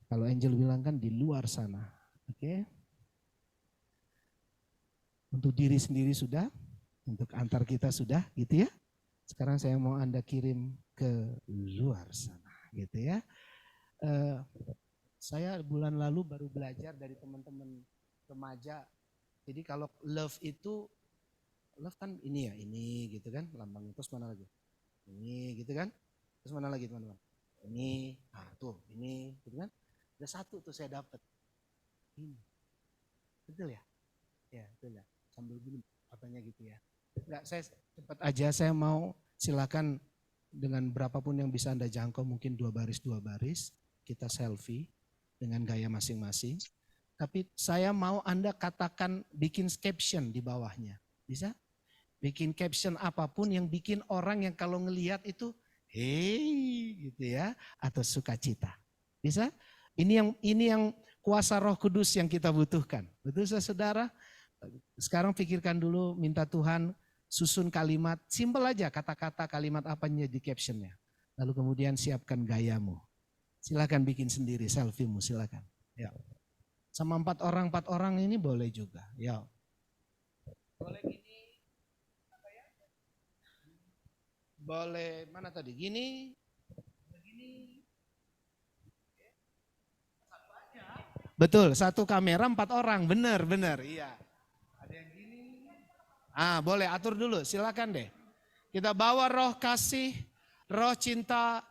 Kalau Angel bilang kan di luar sana. Oke. Untuk diri sendiri sudah, untuk antar kita sudah gitu ya. Sekarang saya mau Anda kirim ke luar sana gitu ya. Saya bulan lalu baru belajar dari teman-teman remaja. Jadi kalau love itu, love kan ini ya, ini gitu kan lambangnya. Terus mana lagi? Ini gitu kan. Terus mana lagi teman-teman? Ini, nah tuh ini gitu kan. Ada satu tuh saya dapat. Ini. Betul ya? Ya betul ya. Sambil gini apanya gitu ya. Enggak, saya cepat aja, saya mau silakan dengan berapapun yang bisa Anda jangkau, mungkin 2 baris, kita selfie dengan gaya masing-masing. Tapi saya mau Anda katakan, bikin caption di bawahnya. Bisa? Bikin caption apapun yang bikin orang yang kalau ngelihat itu, hei gitu ya, atau sukacita. Bisa? Ini yang kuasa Roh Kudus yang kita butuhkan. Betul saudara? Sekarang pikirkan dulu, minta Tuhan susun kalimat, simpel aja kata-kata kalimat apanya di captionnya. Lalu kemudian siapkan gayamu. Silakan bikin sendiri selfie-mu, silakan. Ya. Sama 4 orang ini boleh juga. Ya. Boleh gini. Apa ya? Boleh mana tadi? Gini. Begini. Satu aja. Betul, 1 kamera 4 orang. Benar. Iya. Ada yang gini. Boleh atur dulu, silakan deh. Kita bawa roh kasih, roh cinta,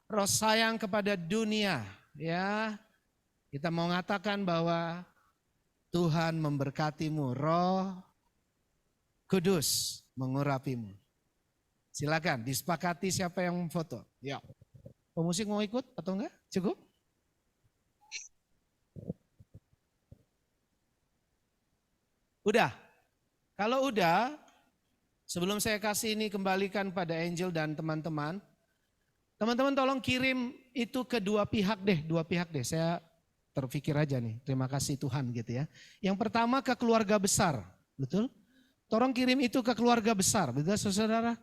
roh sayang kepada dunia, ya. Kita mau mengatakan bahwa Tuhan memberkatimu, Roh Kudus mengurapimu. Silakan disepakati siapa yang foto. Ya. Pemusik mau ikut atau enggak? Cukup? Udah. Kalau udah, sebelum saya kasih ini kembalikan pada Angel dan teman-teman. Teman-teman tolong kirim itu ke dua pihak deh. Saya terpikir aja nih, terima kasih Tuhan gitu ya. Yang pertama ke keluarga besar, betul? Tolong kirim itu ke keluarga besar, betul saudara?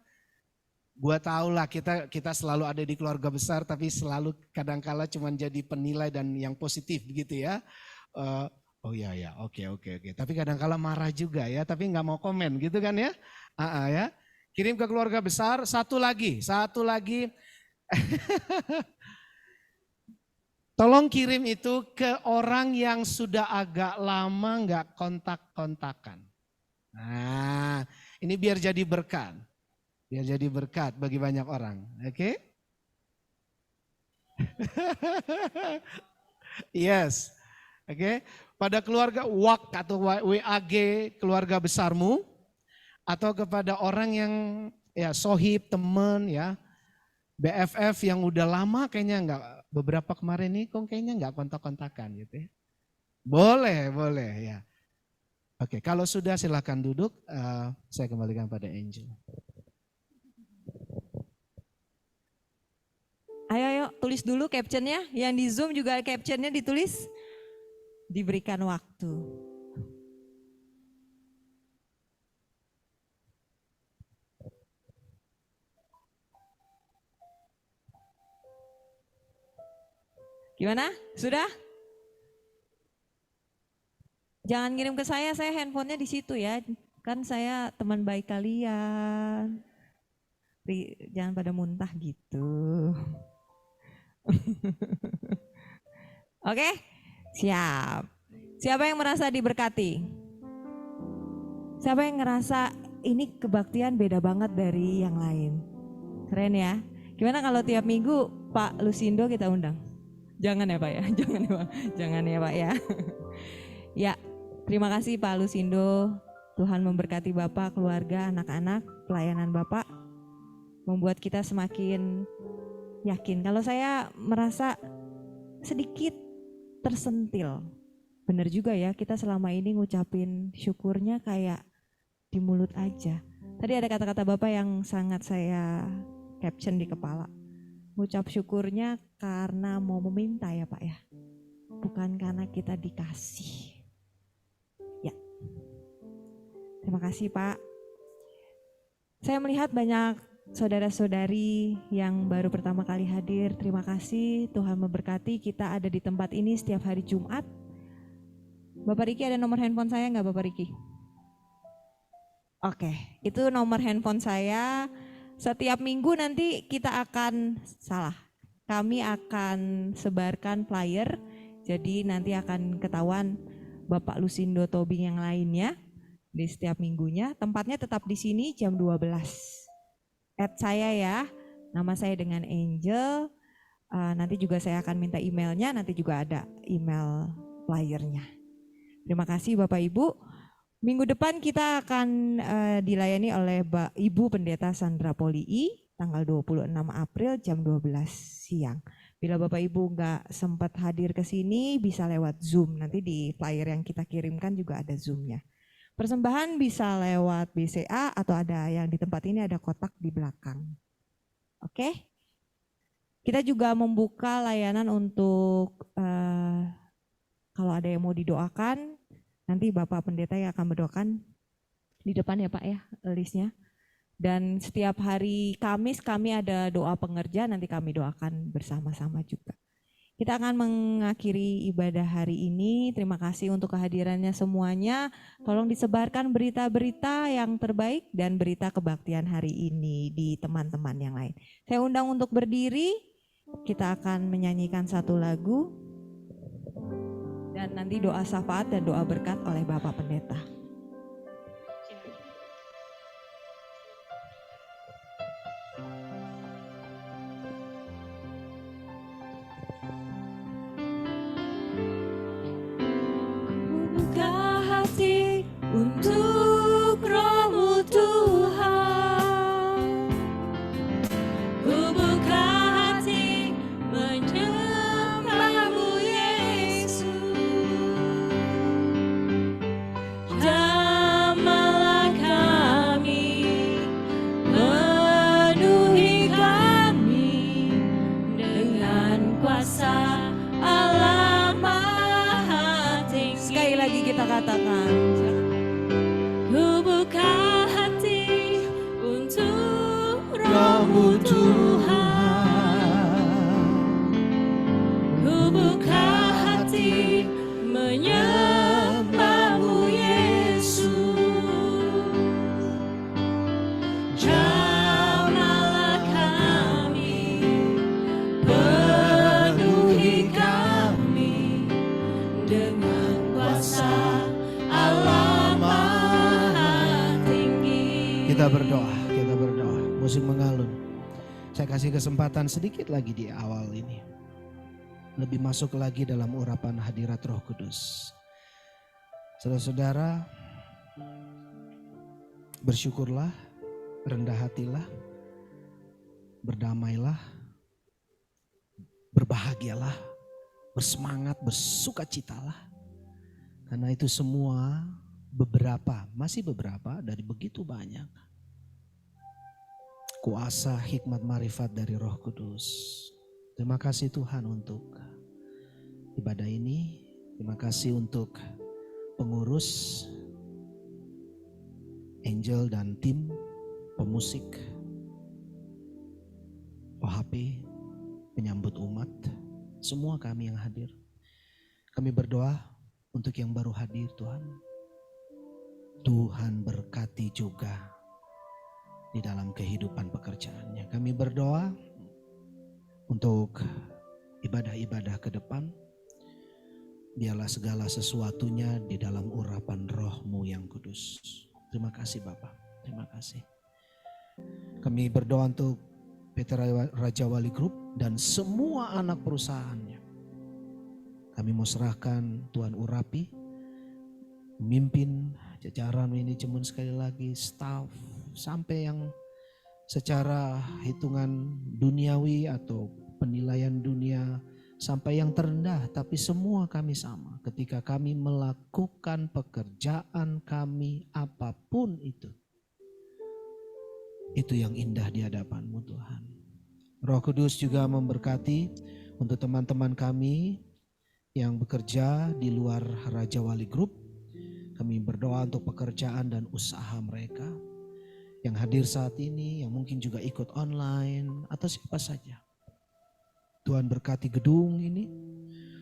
Gua tahu lah kita selalu ada di keluarga besar, tapi selalu kadangkala cuma jadi penilai dan yang positif gitu ya. Oh iya, oke. Tapi kadangkala marah juga ya, tapi nggak mau komen gitu kan ya? Ya. Kirim ke keluarga besar. Satu lagi. Tolong kirim itu ke orang yang sudah agak lama nggak kontak-kontakan. Nah, ini biar jadi berkat. Biar jadi berkat bagi banyak orang. Oke? Yes. Oke. Pada keluarga WAG atau WAG keluarga besarmu. Atau kepada orang yang ya sohib, teman ya. BFF yang udah lama kayaknya enggak. Beberapa kemarin nih kok kayaknya enggak kontak-kontakan gitu ya. Boleh ya. Oke, kalau sudah silakan duduk. Saya kembalikan pada Angel. Ayo tulis dulu captionnya. Yang di Zoom juga captionnya ditulis. Diberikan waktu. Gimana? Sudah? Jangan ngirim ke saya handphonenya di situ ya. Kan saya teman baik kalian. Jangan pada muntah gitu. Oke, siap. Siapa yang merasa diberkati? Siapa yang ngerasa ini kebaktian beda banget dari yang lain? Keren ya. Gimana kalau tiap minggu Pak Lusindo kita undang? Jangan ya Pak ya, jangan ya Pak ya. Ya, terima kasih Pak Lusindo. Tuhan memberkati Bapak, keluarga, anak-anak, pelayanan Bapak. Membuat kita semakin yakin. Kalau saya merasa sedikit tersentil. Benar juga ya, kita selama ini ngucapin syukurnya kayak di mulut aja. Tadi ada kata-kata Bapak yang sangat saya caption di kepala. Ngucap syukurnya karena mau meminta ya Pak ya. Bukan karena kita dikasih. Ya. Terima kasih Pak. Saya melihat banyak saudara-saudari yang baru pertama kali hadir, terima kasih. Tuhan memberkati, kita ada di tempat ini setiap hari Jumat. Bapak Riki ada nomor handphone saya nggak Bapak Riki? Oke, itu nomor handphone saya. Setiap minggu nanti kami akan sebarkan flyer. Jadi nanti akan ketahuan Bapak Lusindo Tobing yang lainnya di setiap minggunya. Tempatnya tetap di sini jam 12. Add saya ya, nama saya dengan Angel, nanti juga saya akan minta emailnya, nanti juga ada email flyernya. Terima kasih Bapak Ibu. Minggu depan kita akan dilayani oleh Ibu Pendeta Sandra Polii, tanggal 26 April jam 12 siang. Bila Bapak Ibu nggak sempat hadir ke sini, bisa lewat Zoom, nanti di flyer yang kita kirimkan juga ada Zoom-nya. Persembahan bisa lewat BCA atau ada yang di tempat ini ada kotak di belakang. Oke. Kita juga membuka layanan untuk kalau ada yang mau didoakan, nanti Bapak Pendeta yang akan mendoakan di depan ya Pak ya listnya. Dan setiap hari Kamis kami ada doa pengerja, nanti kami doakan bersama-sama juga. Kita akan mengakhiri ibadah hari ini. Terima kasih untuk kehadirannya semuanya. Tolong disebarkan berita-berita yang terbaik dan berita kebaktian hari ini di teman-teman yang lain. Saya undang untuk berdiri. Kita akan menyanyikan satu lagu. Dan nanti doa syafaat dan doa berkat oleh Bapak Pendeta. Untuk Roh-Mu Tuhan, ku buka hati menyembah-Mu Yesus. Jamahlah kami, penuhi kami dengan kuasa Allah Maha Tinggi. Sekali lagi kita katakan. Ku buka hati untuk Roh-Mu Tuhan. Ku buka hati menyembah-Mu Yesus. Jamahlah kami, penuhi kami musik mengalun. Saya kasih kesempatan sedikit lagi di awal ini. Lebih masuk lagi dalam urapan hadirat Roh Kudus. Saudara-saudara, bersyukurlah, rendah hatilah, berdamailah, berbahagialah, bersemangat, bersukacitalah. Karena itu semua masih beberapa dari begitu banyak kuasa, hikmat, marifat dari Roh Kudus. Terima kasih Tuhan untuk ibadah ini. Terima kasih untuk pengurus, Angel dan tim, pemusik, OHP, penyambut umat, semua kami yang hadir. Kami berdoa untuk yang baru hadir Tuhan. Tuhan berkati juga di dalam kehidupan pekerjaannya. Kami berdoa untuk ibadah-ibadah ke depan. Biarlah segala sesuatunya di dalam urapan Roh-Mu yang kudus. Terima kasih Bapak, terima kasih. Kami berdoa untuk PT Raja Wali Group dan semua anak perusahaannya. Kami mau serahkan Tuhan urapi, memimpin jajaran manajemen sekali lagi, staff, sampai yang secara hitungan duniawi atau penilaian dunia, sampai yang terendah, tapi semua kami sama. Ketika kami melakukan pekerjaan kami apapun itu yang indah di hadapan-Mu Tuhan. Roh Kudus juga memberkati untuk teman-teman kami yang bekerja di luar Raja Wali Group. Kami berdoa untuk pekerjaan dan usaha mereka. Yang hadir saat ini, yang mungkin juga ikut online atau siapa saja. Tuhan berkati gedung ini,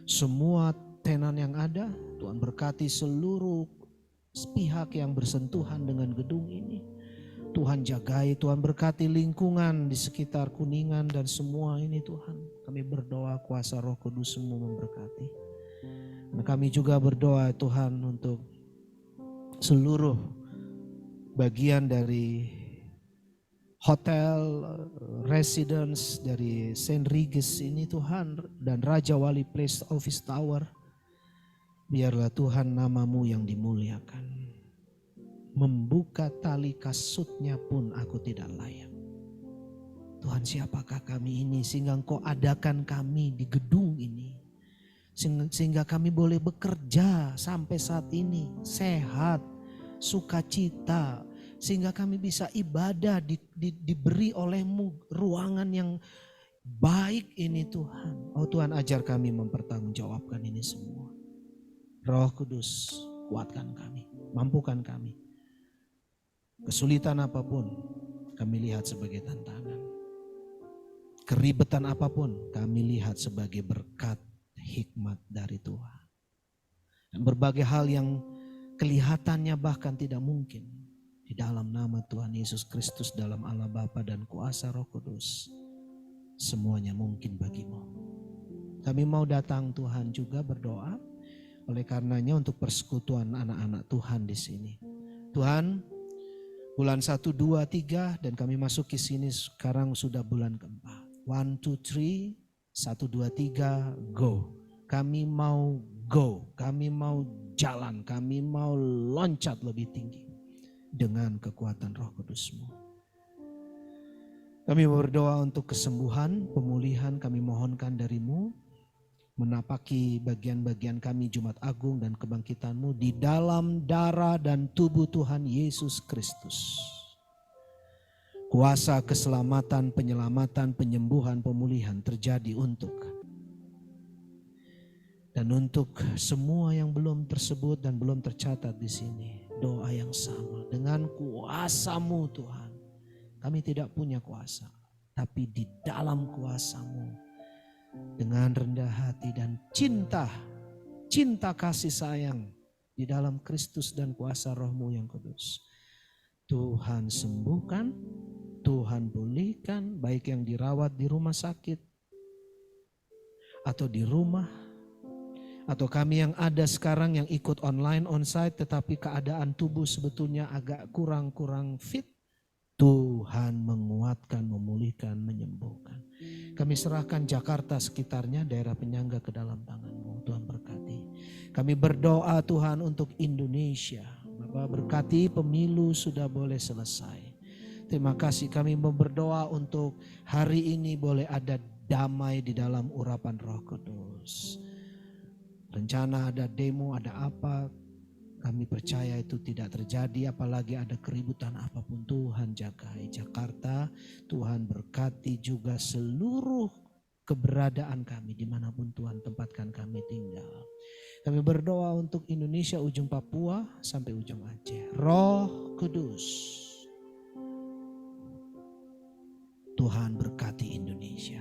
semua tenan yang ada. Tuhan berkati seluruh pihak yang bersentuhan dengan gedung ini. Tuhan jagai, Tuhan berkati lingkungan di sekitar Kuningan dan semua ini Tuhan. Kami berdoa kuasa Roh Kudus semua memberkati. Nah, kami juga berdoa Tuhan untuk seluruh bagian dari hotel, residence dari Saint Regis ini Tuhan, dan Raja Wali Place Office Tower. Biarlah Tuhan nama-Mu yang dimuliakan. Membuka tali kasutnya pun aku tidak layak. Tuhan, siapakah kami ini sehingga Engkau adakan kami di gedung ini. Sehingga kami boleh bekerja sampai saat ini sehat, sukacita. Sehingga kami bisa ibadah diberi oleh-Mu ruangan yang baik ini Tuhan. Oh Tuhan, ajar kami mempertanggungjawabkan ini semua. Roh Kudus, kuatkan kami, mampukan kami. Kesulitan apapun kami lihat sebagai tantangan. Keribetan apapun kami lihat sebagai berkat hikmat dari Tuhan. Dan berbagai hal yang kelihatannya bahkan tidak mungkin, di dalam nama Tuhan Yesus Kristus, dalam Allah Bapa dan kuasa Roh Kudus, semuanya mungkin bagi-Mu. Kami mau datang Tuhan juga berdoa oleh karenanya untuk persekutuan anak-anak Tuhan di sini. Tuhan, bulan 1, 2, 3 dan kami masuk ke sini sekarang sudah bulan keempat. 1, 2, 3, 1, 2, 3, go. Kami mau go, kami mau jalan, kami mau loncat lebih tinggi dengan kekuatan Roh Kudus-Mu. Kami berdoa untuk kesembuhan, pemulihan kami mohonkan dari-Mu. Menapaki bagian-bagian kami Jumat Agung dan kebangkitan-Mu di dalam darah dan tubuh Tuhan Yesus Kristus. Kuasa keselamatan, penyelamatan, penyembuhan, pemulihan terjadi untuk semua yang belum tersebut dan belum tercatat di sini. Doa yang sama dengan kuasa-Mu Tuhan. Kami tidak punya kuasa, tapi di dalam kuasa-Mu. Dengan rendah hati dan cinta kasih sayang di dalam Kristus dan kuasa Roh-Mu yang kudus. Tuhan sembuhkan, Tuhan pulihkan, baik yang dirawat di rumah sakit atau di rumah, atau kami yang ada sekarang yang ikut online onsite tetapi keadaan tubuh sebetulnya agak kurang fit. Tuhan menguatkan, memulihkan, menyembuhkan. Kami serahkan Jakarta sekitarnya, daerah penyangga ke dalam tangan-Mu. Tuhan berkati. Kami berdoa Tuhan untuk Indonesia. Bapak berkati pemilu sudah boleh selesai. Terima kasih, kami berdoa untuk hari ini boleh ada damai di dalam urapan Roh Kudus. Rencana ada demo, ada apa, kami percaya itu tidak terjadi, apalagi ada keributan apapun. Tuhan jagai Jakarta, Tuhan berkati juga seluruh keberadaan kami dimanapun Tuhan tempatkan kami tinggal. Kami berdoa untuk Indonesia, ujung Papua sampai ujung Aceh. Roh Kudus, Tuhan berkati Indonesia.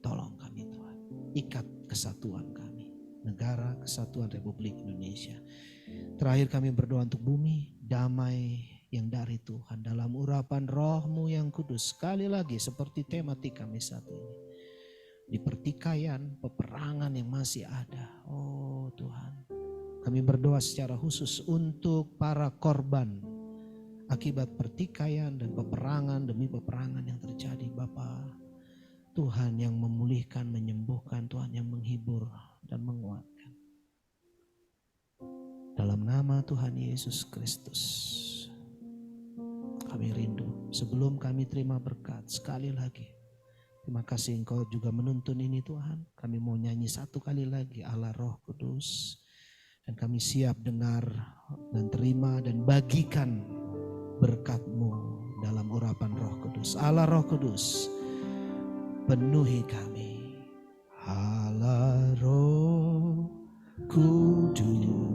Tolong kami Tuhan, ikat kesatuan kami, negara kesatuan Republik Indonesia. Terakhir kami berdoa untuk bumi, damai yang dari Tuhan dalam urapan Roh-Mu yang kudus. Sekali lagi seperti tematik kami saat ini. Di pertikaian, peperangan yang masih ada. Oh Tuhan, kami berdoa secara khusus untuk para korban akibat pertikaian dan peperangan demi peperangan yang terjadi. Bapa, Tuhan yang memulihkan, menyembuhkan, Tuhan yang menghibur dan menguatkan. Dalam nama Tuhan Yesus Kristus, kami rindu. Sebelum kami terima berkat, sekali lagi, terima kasih Engkau juga menuntun ini Tuhan. Kami mau nyanyi satu kali lagi, Allah Roh Kudus. Dan kami siap dengar dan terima dan bagikan berkat-Mu dalam urapan Roh Kudus. Allah Roh Kudus, penuhi kami. Allah Roh Kudus.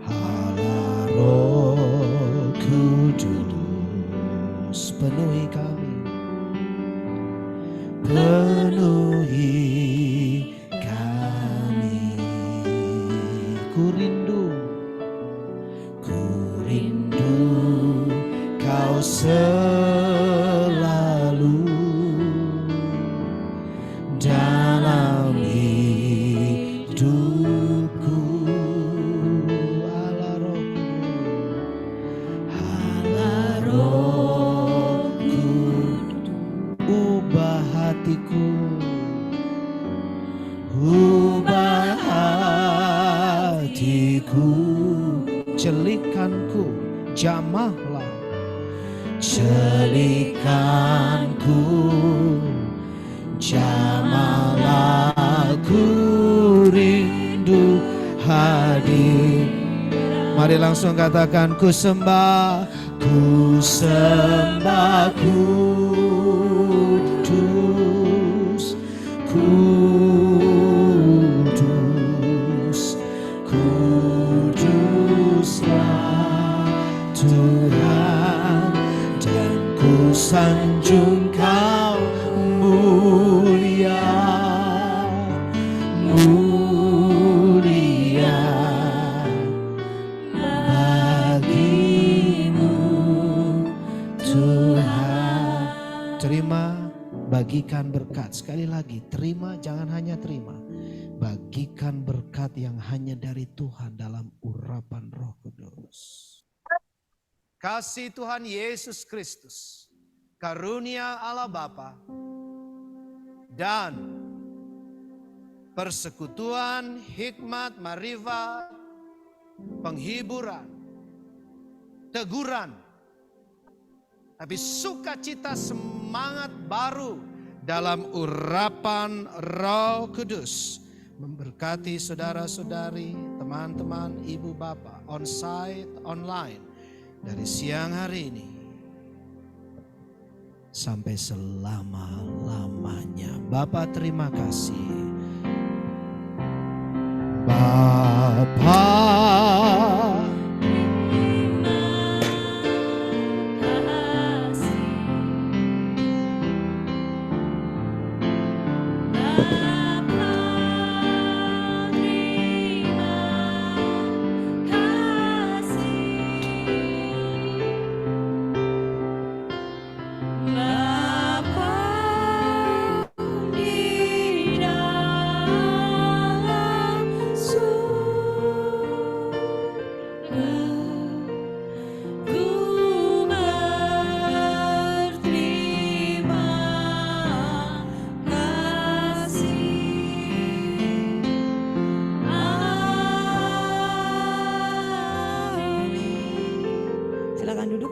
Allah Roh Kudus, penuhi kami. Penuhi kami. Ku rindu Kau selalu dalam hidupku. Allah Roh Kudus, ubah hatiku, ubah hatiku, celikanku, jamahlah celikanku, jamahlah, ku rindu hadir. Mari langsung katakan, ku sembah kudus, kudus, kuduslah Tuhan, dan ku sanjung Kau mulia, mulia bagimu Tuhan. Terima, bagikan berkat. Sekali lagi, terima, jangan hanya terima, bagikan berkat yang hanya dari Tuhan dalam urapan Roh Kudus. Kasih Tuhan Yesus Kristus, karunia Allah Bapa, dan persekutuan hikmat, marifat, penghiburan, teguran, tapi sukacita, semangat baru dalam urapan Roh Kudus memberkati saudara-saudari, teman-teman, ibu bapak, onsite, online, dari siang hari ini sampai selama-lamanya. Bapa, terima kasih. Bapa,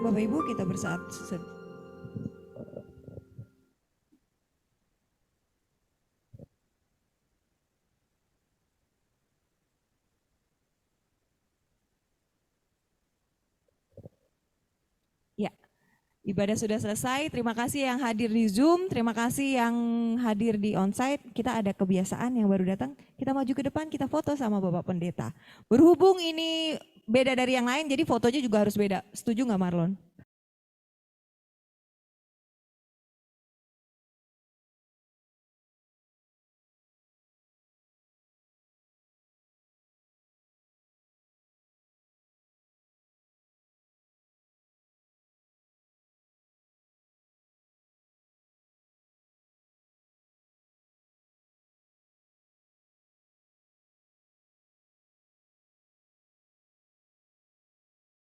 Bapak Ibu kita bersaat ya. Ibadah sudah selesai. Terima kasih yang hadir di Zoom, terima kasih yang hadir di onsite. Kita ada kebiasaan yang baru datang, kita maju ke depan, kita foto sama Bapak Pendeta. Berhubung ini beda dari yang lain, jadi fotonya juga harus beda. Setuju nggak Marlon?